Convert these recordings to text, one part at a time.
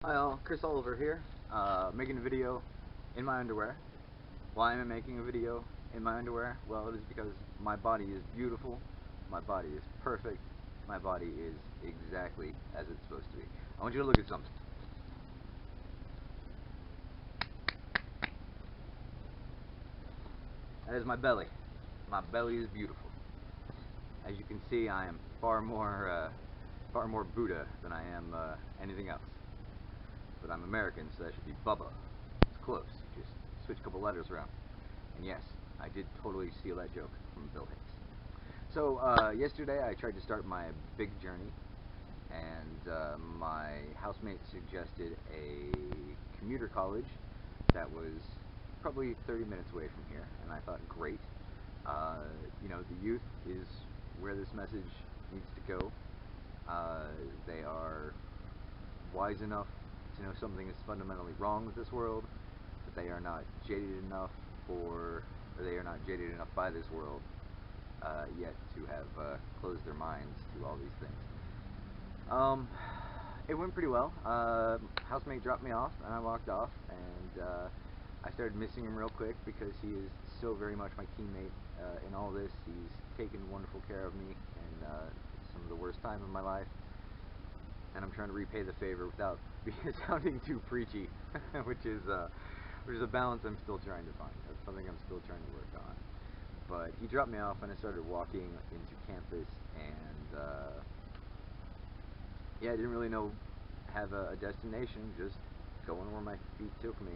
Hi all, Chris Oliver here, making a video in my underwear. Why am I making a video in my underwear? Well, it is because my body is beautiful, my body is perfect, my body is exactly as it's supposed to be. I want you to look at something. That is my belly. My belly is beautiful. As you can see, I am far more Buddha than I am anything else. But I'm American, so that should be Bubba. It's close. Just switch a couple letters around. And yes, I did totally steal that joke from Bill Hicks. So yesterday I tried to start my big journey, and my housemate suggested a commuter college that was probably 30 minutes away from here, and I thought, great. The youth is where this message needs to go. They are wise enough to know something is fundamentally wrong with this world, but they are not jaded enough or they are not jaded enough by this world yet to have closed their minds to all these things. It went pretty well. Housemate dropped me off, and I walked off, and I started missing him real quick because he is so very much my teammate in all this. He's taken wonderful care of me in some of the worst time of my life, and I'm trying to repay the favor without sounding too preachy, which is a balance I'm still trying to find. That's something I'm still trying to work on. But he dropped me off, and I started walking into campus, and yeah, I didn't really have a destination, just going where my feet took me.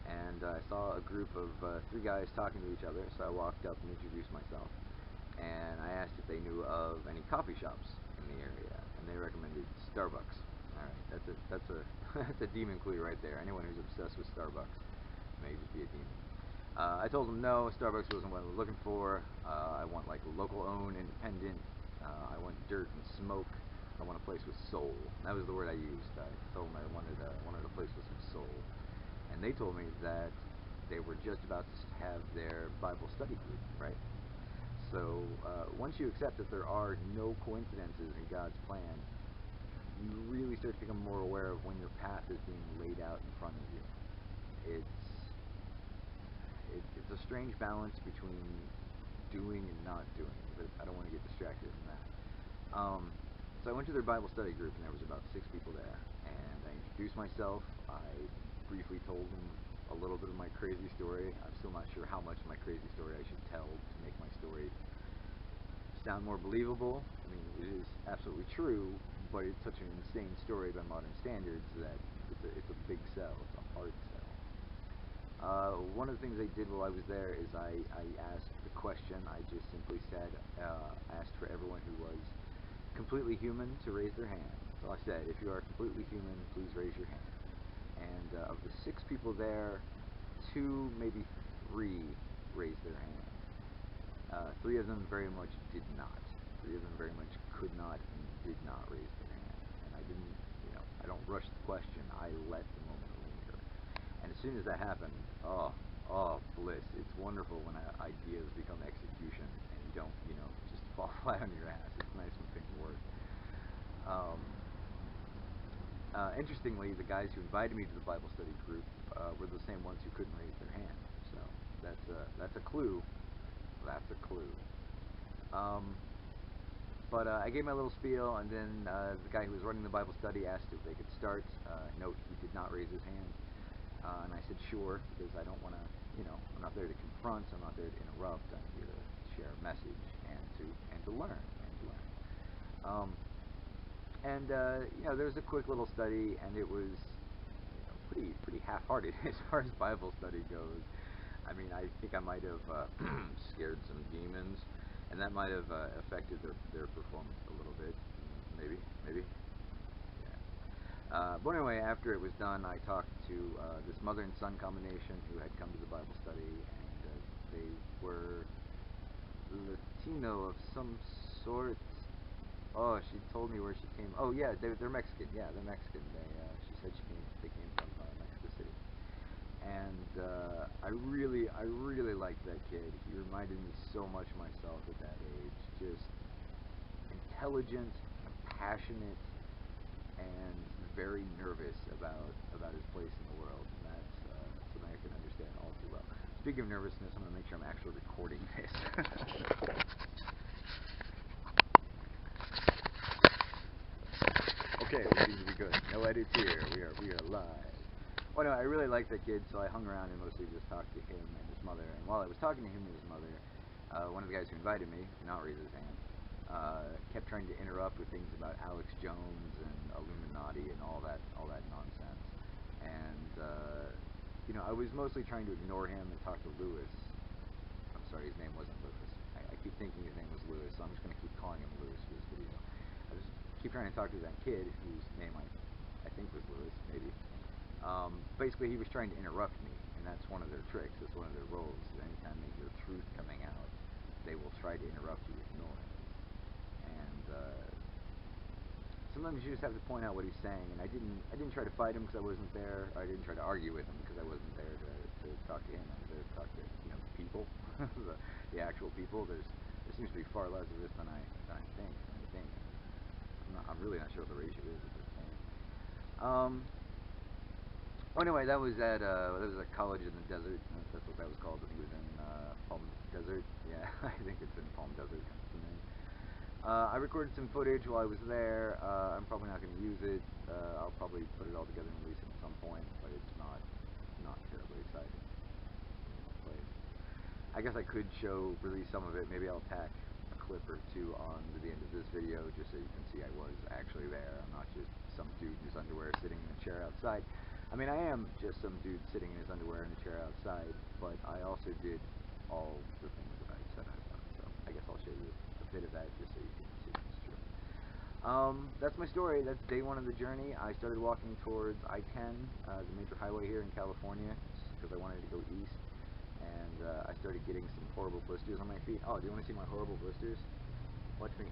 And I saw a group of 3 guys talking to each other, so I walked up and introduced myself. And I asked if they knew of any coffee shops in the area, and they recommended Starbucks. Alright, that's a that's a demon clue right there. Anyone who's obsessed with Starbucks may just be a demon. I told them no, Starbucks wasn't what I was looking for. I want like local owned, independent. I want dirt and smoke. I want a place with soul. That was the word I used. I told them I wanted a place with some soul. And they told me that they were just about to have their Bible study group, right? So once you accept that there are no coincidences in God's plan, you really start to become more aware of when your path is being laid out in front of you. It's a strange balance between doing and not doing, but I don't want to get distracted from that. So I went to their Bible study group, and there was about 6 people there, and I introduced myself. I briefly told them a little bit of my crazy story. I'm still not sure how much of my crazy story I should tell to make my story sound more believable. I mean, it is absolutely true, but it's such an insane story by modern standards that it's a big sell. It's a hard sell. One of the things I did while I was there is I asked the question. I just simply said, asked for everyone who was completely human to raise their hand. So I said, if you are completely human, please raise your hand. And of the 6 people there, 2, maybe 3 raised their hand. 3 of them very much did not. 3 of them very much could not and did not raise their hand. And I didn't, I don't rush the question. I let the moment linger. And as soon as that happened, oh, bliss. It's wonderful when ideas become execution and you don't, just fall flat on your ass. It's nice when things work. Interestingly, the guys who invited me to the Bible study group were the same ones who couldn't raise their hand. So that's a clue. That's a clue. But I gave my little spiel, and then the guy who was running the Bible study asked if they could start. Note, he did not raise his hand. And I said sure, because I don't want to, I'm not there to confront, I'm not there to interrupt, I'm here to share a message and to learn. There was a quick little study, and it was pretty half-hearted as far as Bible study goes. I mean, I think I might have scared some demons, and that might have affected their performance a little bit. Maybe. Yeah. But anyway, after it was done, I talked to this mother and son combination who had come to the Bible study, and they were Latino of some sort. Oh, she told me where she came. Oh, yeah, they're Mexican. Yeah, they're Mexican. She said they came from Mexico City. And I really liked that kid. He reminded me so much of myself at that age. Just intelligent, passionate, and very nervous about his place in the world, and that's something I can understand all too well. Speaking of nervousness, I'm going to make sure I'm actually recording this. Okay, we seem to be good. No edits here. We are live. Well, no, I really like that kid, so I hung around and mostly just talked to him and his mother. And while I was talking to him and his mother, one of the guys who invited me, did not raise his hand, kept trying to interrupt with things about Alex Jones and Illuminati and all that nonsense. And you know, I was mostly trying to ignore him and talk to Lewis. I'm sorry, his name wasn't Lewis. I keep thinking his name was Lewis, so I'm just going to keep calling him Lewis for this video. I just keep trying to talk to that kid whose name I think was Lewis, maybe. Basically, he was trying to interrupt me, and that's one of their tricks. That's one of their roles. Anytime they hear truth coming out, they will try to interrupt you with noise. And sometimes you just have to point out what he's saying. And I didn't try to fight him because I wasn't there. Or I didn't try to argue with him because I wasn't there to talk to him. I was there to talk to people, the actual people. There seems to be far less of this than I think. I'm really not sure what the ratio is at this point. Anyway, that was at college in the desert. That's what that was called. I think it was in Palm Desert. Yeah, I think it's in Palm Desert. That's the name. I recorded some footage while I was there. I'm probably not going to use it. I'll probably put it all together and release it at some point, but it's not terribly exciting. I guess I could release some of it. Maybe I'll tack a clip or two on to the end of this video, just so you can see I was actually there. I'm not just some dude in his underwear sitting in a chair outside. I mean, I am just some dude sitting in his underwear in a chair outside, but I also did all the things that I said I've done. So I guess I'll show you a bit of that just so you can see if it's true. That's my story. That's day one of the journey. I started walking towards I-10, the major highway here in California, because I wanted to go east. And I started getting some horrible blisters on my feet. Oh, do you want to see my horrible blisters? Watch me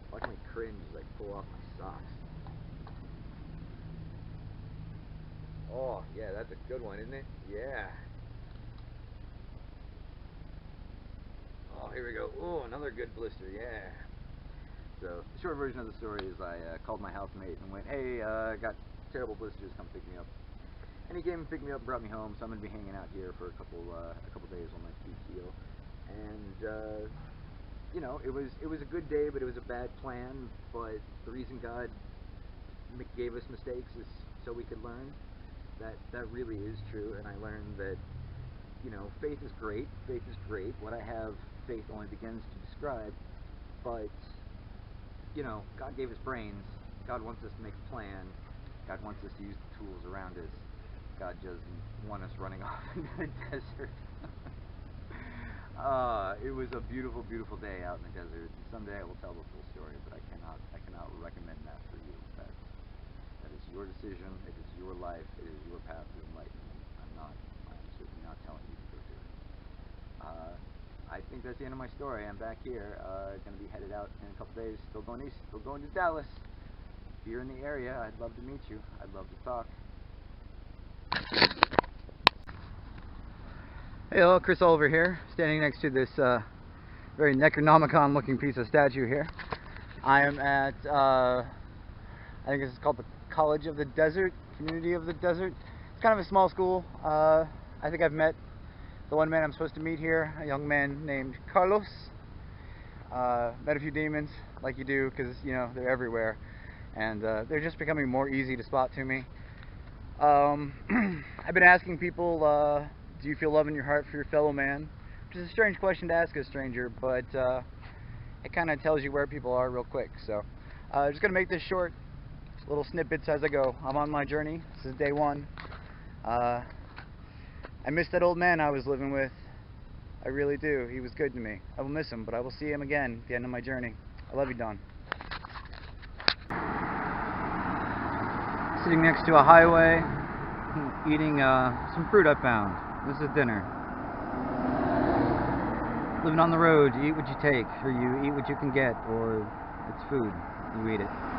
cringe as I pull off my socks. Oh, yeah, that's a good one, isn't it? Yeah. Oh, here we go. Oh, another good blister, yeah. So, the short version of the story is I called my housemate and went, hey, I got terrible blisters, come pick me up. And he came and picked me up and brought me home, so I'm going to be hanging out here for a couple days while my feet heal. And, you know, it was a good day, but it was a bad plan. But the reason God gave us mistakes is so we could learn. That really is true, and I learned that, you know, faith is great. Faith is great. What I have, faith only begins to describe. But, you know, God gave us brains. God wants us to make a plan. God wants us to use the tools around us. God doesn't want us running off into the desert. It was a beautiful, beautiful day out in the desert. And someday I will tell the full story, but I cannot recommend that for you. That is your decision. It is your life. It is your path to enlightenment. I'm certainly not telling you to go do it. I think that's the end of my story. I'm back here. Going to be headed out in a couple days. Still going east. Still going to Dallas. If you're in the area, I'd love to meet you. I'd love to talk. Hey, hello, Chris Oliver here, standing next to this very Necronomicon looking piece of statue here. I am at, I think this is called the College of the Desert, Community of the Desert. It's kind of a small school. I think I've met the one man I'm supposed to meet here, a young man named Carlos. Met a few demons, like you do, because, you know, they're everywhere. And they're just becoming more easy to spot to me. I've been asking people, do you feel love in your heart for your fellow man? Which is a strange question to ask a stranger, but it kind of tells you where people are real quick. So just going to make this short, little snippets as I go. I'm on my journey. This is day one. I miss that old man I was living with. I really do. He was good to me. I will miss him, but I will see him again at the end of my journey. I love you, Don. Sitting next to a highway, eating some fruit I found. This is dinner. Living on the road, you eat what you take, or you eat what you can get, or it's food, you eat it.